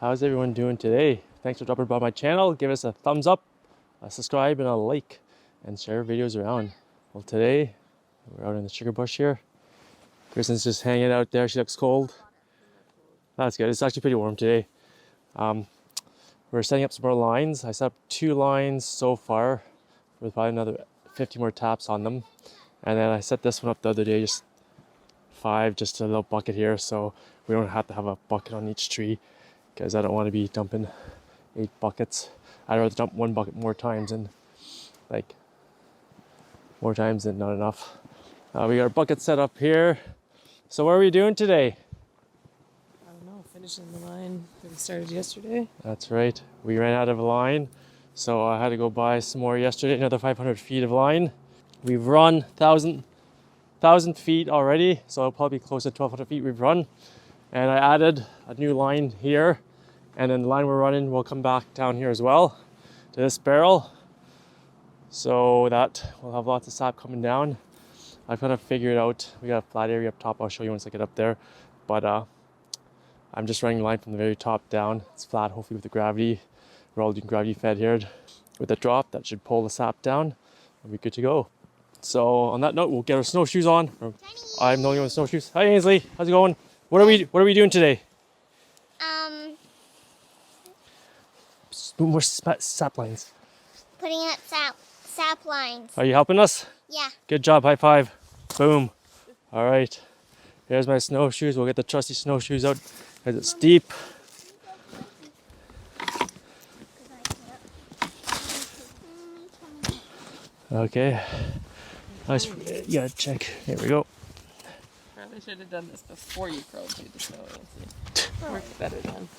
How's everyone doing today? Thanks for dropping by my channel. Give us a thumbs up, a subscribe, and a like, and share videos around. Well, today we're out in the sugar bush here. Kristen's just hanging out there. She looks cold. That's good. It's actually pretty warm today. We're setting up some more lines. I set up 2 lines so far with probably another 50 more taps on them. And then I set this one up the other day, just 5, just a little bucket here, so we don't have to have a bucket on each tree, because I don't want to be dumping 8 buckets. I'd rather dump 1 bucket more times than not enough. We got our bucket set up here. So what are we doing today? I don't know, finishing the line that we started yesterday. That's right. We ran out of line, so I had to go buy some more yesterday, another 500 feet of line. We've run 1,000 feet already, so it'll probably be close to 1,200 feet we've run. And I added a new line here, and then the line we're running will come back down here as well to this barrel, so that we'll have lots of sap coming down. I've kind of figured out, we got a flat area up top. I'll show you once I get up there, but I'm just running the line from the very top down. It's flat, hopefully with the gravity. We're all doing gravity fed here. With a drop, that should pull the sap down and we're good to go. So on that note, we'll get our snowshoes on. I'm the only one with snowshoes. Hi Ainsley, how's it going? What are we doing today? More sap lines. Putting up sap lines. Are you helping us? Yeah. Good job, high five. Boom. All right. Here's my snowshoes. We'll get the trusty snowshoes out because it's steep. Okay. Nice. You gotta check. Here we go. Probably should have done this before you crawled through the snow. Worked better done.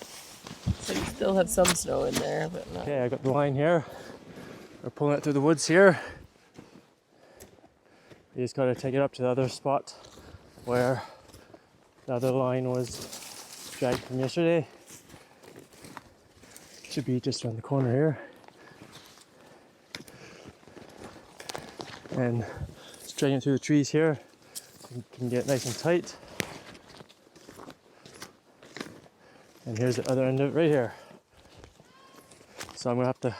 So you still have some snow in there, but not. Okay, I got the line here. We're pulling it through the woods here. You just gotta take it up to the other spot where the other line was dragged from yesterday. Should be just around the corner here. And straighten it through the trees here. You can get nice and tight. And here's the other end of it right here. So I'm gonna have to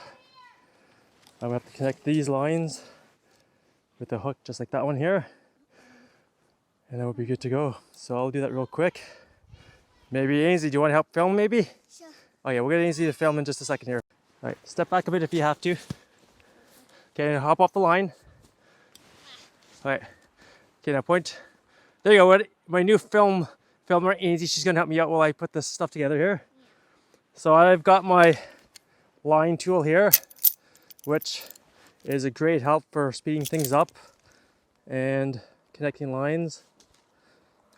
connect these lines with the hook just like that one here, and then we'll be good to go. So I'll do that real quick. Maybe Ainsley, do you want to help film maybe? Sure. Oh yeah, we'll get Ainsley to film in just a second here. All right, step back a bit if you have to. Okay, hop off the line. All right, okay, now point. There you go. My new filmer Ainsley, she's gonna help me out while I put this stuff together here. So I've got my line tool here, which is a great help for speeding things up and connecting lines.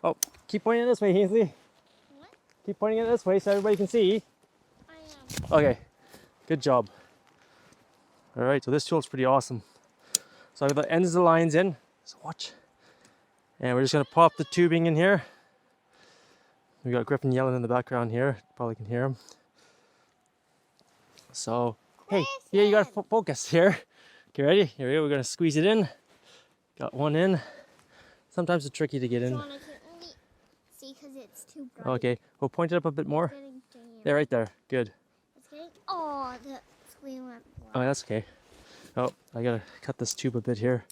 Oh, keep pointing it this way, Ainsley. What? Keep pointing it this way so everybody can see. I am. Okay, good job. All right, so this tool's pretty awesome. So I've got the ends of the lines in, so watch. And we're just gonna pop the tubing in here. We got Griffin yelling in the background here, probably can hear him. So, hey, yeah, you gotta focus here. Okay, ready? Here we go, we're gonna squeeze it in. Got one in. Sometimes it's tricky to get in. See, because it's too bright. Okay, we'll point it up a bit more. There, right there, good. It's getting, oh, the screen went black. Oh, that's okay. Oh, I gotta cut this tube a bit here.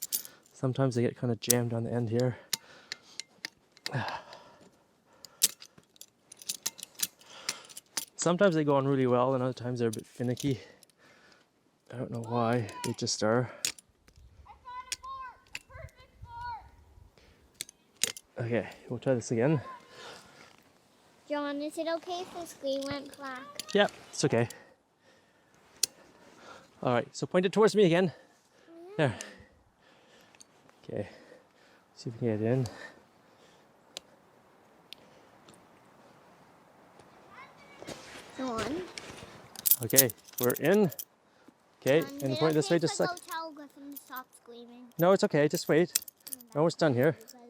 Sometimes they get kind of jammed on the end here. Sometimes they go on really well, and other times they're a bit finicky. I don't know why, they just are. Okay, we'll try this again. John, is it okay if the screen went black? Yep, it's okay. Alright, so point it towards me again. There. Okay, see if we can get it in. John. Okay, we're in. Okay, John, and is it point this way okay just a if I sec. go tell Griffin to stop screaming? No, it's okay, just wait. We're almost done here. Because in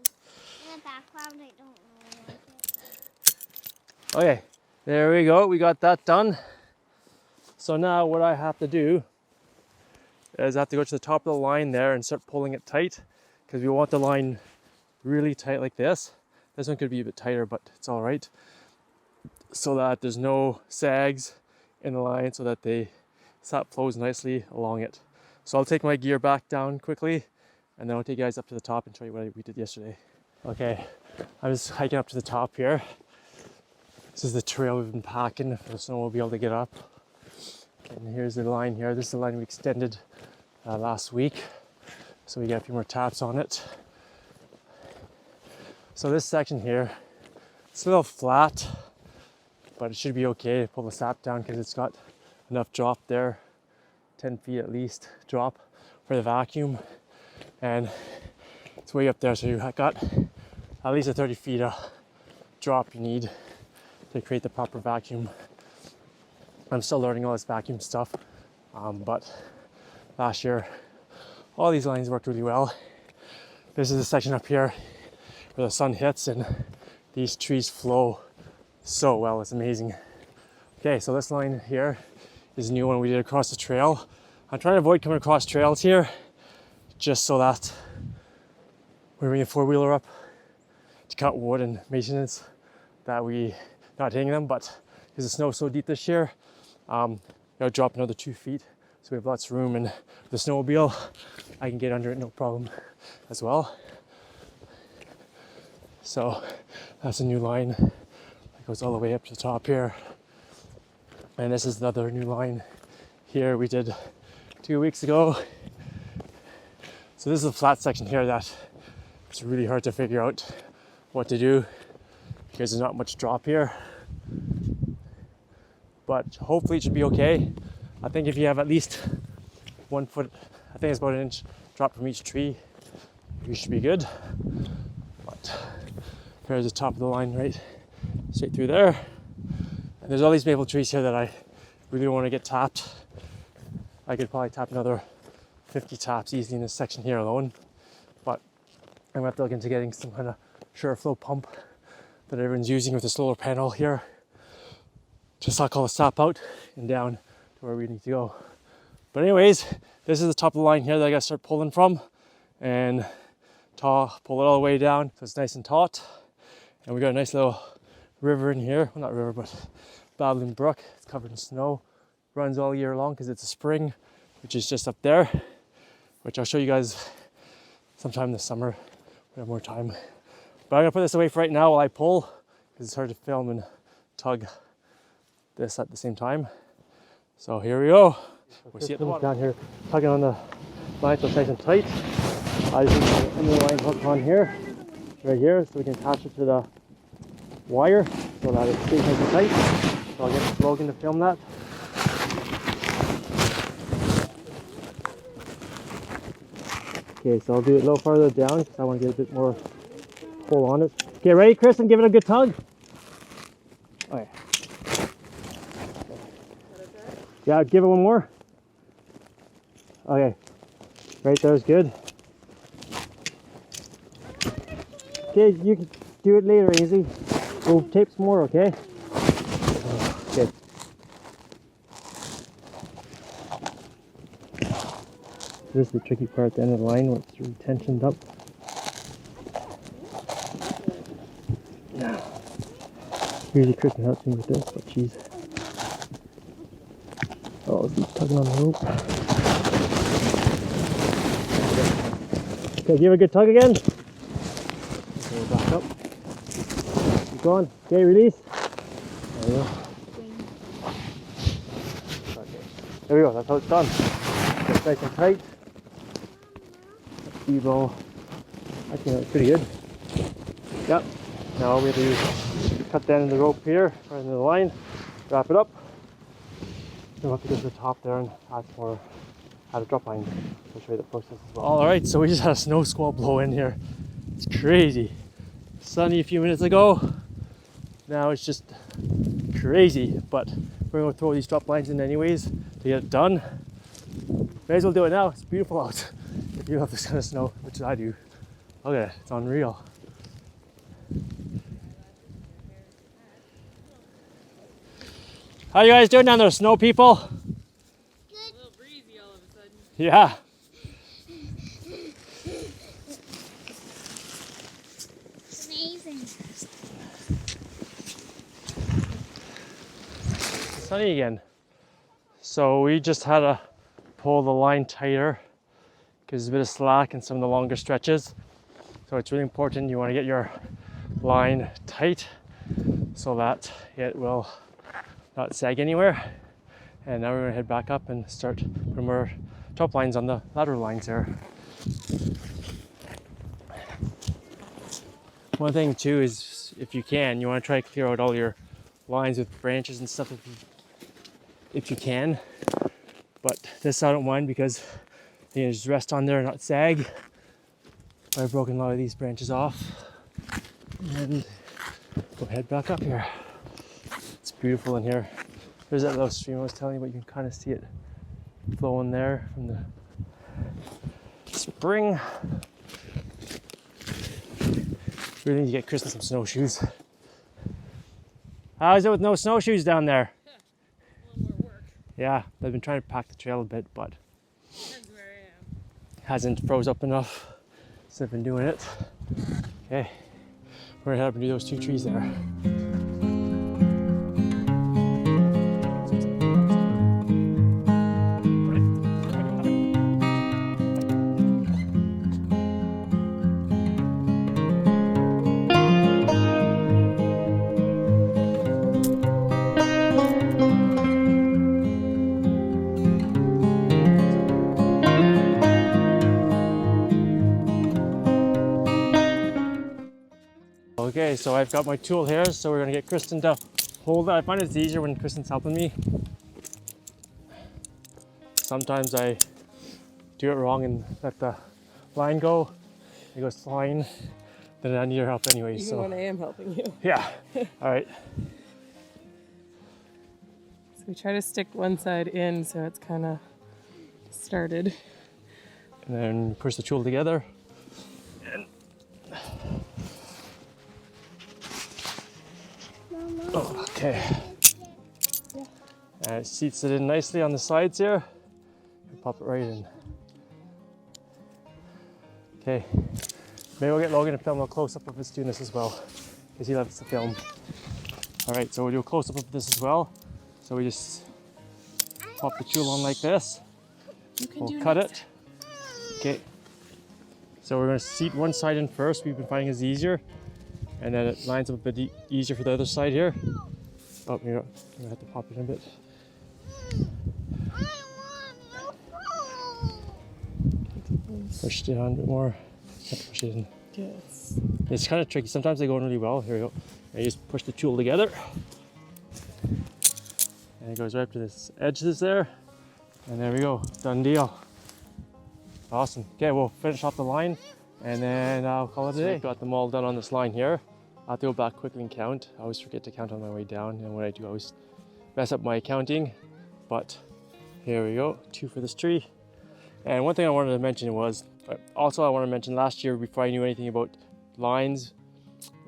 the background, I don't really like it. Okay, there we go. We got that done. So now what I have to do is I have to go to the top of the line there and start pulling it tight, because we want the line really tight like this. This one could be a bit tighter, but it's all right. so that there's no sags in the line, so that the sap flows nicely along it. So I'll take my gear back down quickly, and then I'll take you guys up to the top and show you what we did yesterday. Okay, I'm just hiking up to the top here. This is the trail we've been packing for the snowmobile to get up. And here's the line here. This is the line we extended last week. So we got a few more taps on it. So this section here, it's a little flat, but it should be okay to pull the sap down because it's got enough drop there, 10 feet at least drop for the vacuum. And it's way up there, so you've got at least a 30 feet of drop you need to create the proper vacuum. I'm still learning all this vacuum stuff, but last year all these lines worked really well. This is a section up here where the sun hits and these trees flow so well, it's amazing. Okay, so this line here is a new one we did across the trail. I'm trying to avoid coming across trails here just so that when we bring the four-wheeler up to cut wood and maintenance that we not hitting them, but because the snow's so deep this year, I'll drop another 2 feet so we have lots of room, and the snowmobile I can get under it no problem as well. So that's a new line that goes all the way up to the top here, and this is the other new line here we did 2 weeks ago. So this is a flat section here that it's really hard to figure out what to do because there's not much drop here, but hopefully it should be okay. I think if you have at least 1 foot, I think it's about an inch drop from each tree, you should be good. But there's the top of the line right straight through there, and there's all these maple trees here that I really want to get tapped. I could probably tap another 50 taps easily in this section here alone, but I'm gonna have to look into getting some kind of sure flow pump that everyone's using with a solar panel here to suck all the sap out and down to where we need to go. But anyways, this is the top of the line here that I gotta start pulling from and pull it all the way down so it's nice and taut. And we got a nice little river in here, well not river but babbling brook. It's covered in snow, runs all year long because it's a spring, which is just up there, which I'll show you guys sometime this summer when I have more time. But I'm gonna put this away for right now while I pull because it's hard to film and tug this at the same time. So here we go. We'll see at the bottom. Down here, tugging on the line so it's nice and tight. I just need to put the line hook on here, right here, so we can attach it to the wire so that it stays nice and tight. So I'll get Logan to film that. Okay, so I'll do it a little farther down because I want to get a bit more pull on it. Okay, ready, Chris? And give it a good tug. Okay. Yeah, give it one more. Okay, right there's good. Okay, you can do it later, easy. We'll tape some more, okay? Okay. This is the tricky part at the end of the line where it's really tensioned up. Usually Chris helps me with this, but she's... Oh, he's tugging on the rope. Okay, give it a good tug again. Okay, back up. Keep going. Okay, release. There we go. Okay. There we go, that's how it's done. It's nice and tight. Evo. I think that's pretty good. Yep. Now we have to cut the end of the rope here, right into the line, wrap it up. Then we'll have to go to the top there and add some more, add a drop line. I'll show you the process as well. Alright, so we just had a snow squall blow in here. It's crazy. Sunny a few minutes ago. Now it's just crazy, but we're going to throw these drop lines in anyways to get it done. May as well do it now. It's beautiful out. If you have this kind of snow, which I do. Look at it, it's unreal. How you guys doing down there, snow people? Good. A little breezy all of a sudden. Yeah. Amazing. sunny again. So we just had to pull the line tighter because there's a bit of slack in some of the longer stretches. So it's really important, you want to get your line tight so that it will not sag anywhere. And now we're going to head back up and start putting more top lines on the lateral lines here. One thing too is, if you can, you want to try to clear out all your lines with branches and stuff if you can. But this I don't mind because you can just rest on there and not sag. I've broken a lot of these branches off. And go head back up here. It's beautiful in here. There's that little stream I was telling you about. You can kind of see it flowing there from the spring. Really need to get Kristen some snowshoes. How's it with no snowshoes down there? A little more work. Yeah, I've been trying to pack the trail a bit, but Depends where I am. hasn't froze up enough since I've been doing it. Okay, we're gonna head up and do those 2 trees there. Okay, so I've got my tool here, so we're gonna get Kristen to hold it. I find it's easier when Kristen's helping me. Sometimes I do it wrong and let the line go. It goes flying. Then I need your help anyway. Even So when I am helping you. yeah. All right. So we try to stick one side in so it's kind of started. And then push the tool together. Okay. And it seats it in nicely on the sides here. And pop it right in. Okay. Maybe we'll get Logan to film a close-up of us doing this as well, because he loves to film. All right, so we'll do a close-up of this as well. So we just pop the tool on like this. We'll cut it. Okay. So we're going to seat one side in first. We've been finding it's easier. And then it lines up a bit easier for the other side here. Oh, you know, I'm gonna have to pop it in a bit. Push it on a bit more. Have to push it in. Yes. It's kind of tricky. Sometimes they go in really well. Here we go. And you just push the tool together. And it goes right up to this edge that's there. And there we go. Done deal. Awesome. Okay, we'll finish off the line and then I'll call it a day. We've got them all done on this line here. I have to go back quickly and count. I always forget to count on my way down, and when I do, I always mess up my counting. But here we go, 2 for this tree. And one thing I wanted to mention was, also I want to mention last year, before I knew anything about lines,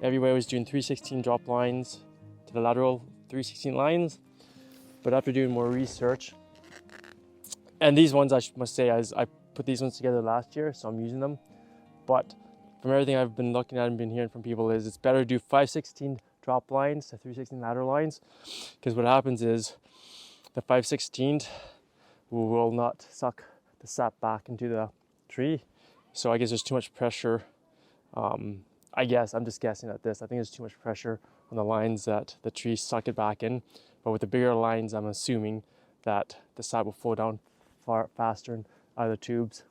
everybody was doing 3/16 drop lines to the lateral 3/16 lines. But after doing more research, and these ones I must say, as I put these ones together last year, so I'm using them. But from everything I've been looking at and been hearing from people is it's better to do 5/16 drop lines to 3/16 lateral lines, because what happens is the 5/16 will not suck the sap back into the tree. So I guess there's too much pressure. I guess, I'm just guessing at this. I think there's too much pressure on the lines that the trees suck it back in. But with the bigger lines, I'm assuming that the sap will flow down far faster in either tubes.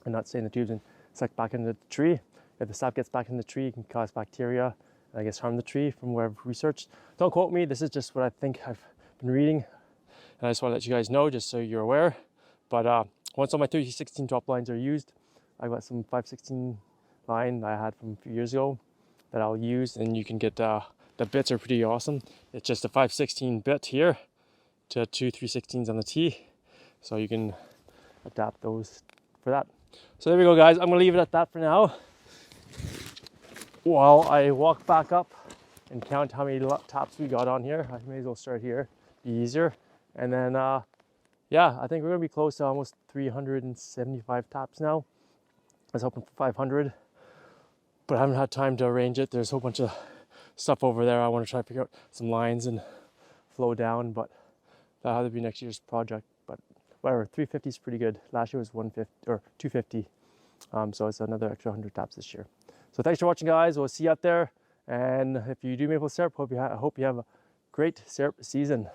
I'm not saying the tubes and suck back into the tree. If the sap gets back in the tree, it can cause bacteria and I guess harm the tree from where I've researched. Don't quote me, this is just what I think I've been reading. And I just want to let you guys know, just so you're aware. But once all my 3/16 drop lines are used, I've got some 5/16 line that I had from a few years ago that I'll use, and you can get, the bits are pretty awesome. It's just a 5/16 bit here to 2 3/16s on the T. So you can adapt those for that. So there we go, guys. I'm gonna leave it at that for now, while I walk back up and count how many taps we got on here. I may as well start here, be easier. And then, yeah, I think we're gonna be close to almost 375 taps now. I was hoping for 500, but I haven't had time to arrange it. There's a whole bunch of stuff over there. I want to try to figure out some lines and flow down, but that'll have to be next year's project. But whatever, 350 is pretty good. Last year was 150 or 250. So it's another extra 100 taps this year. So thanks for watching, guys. We'll see you out there. And if you do maple syrup, I hope you have a great syrup season.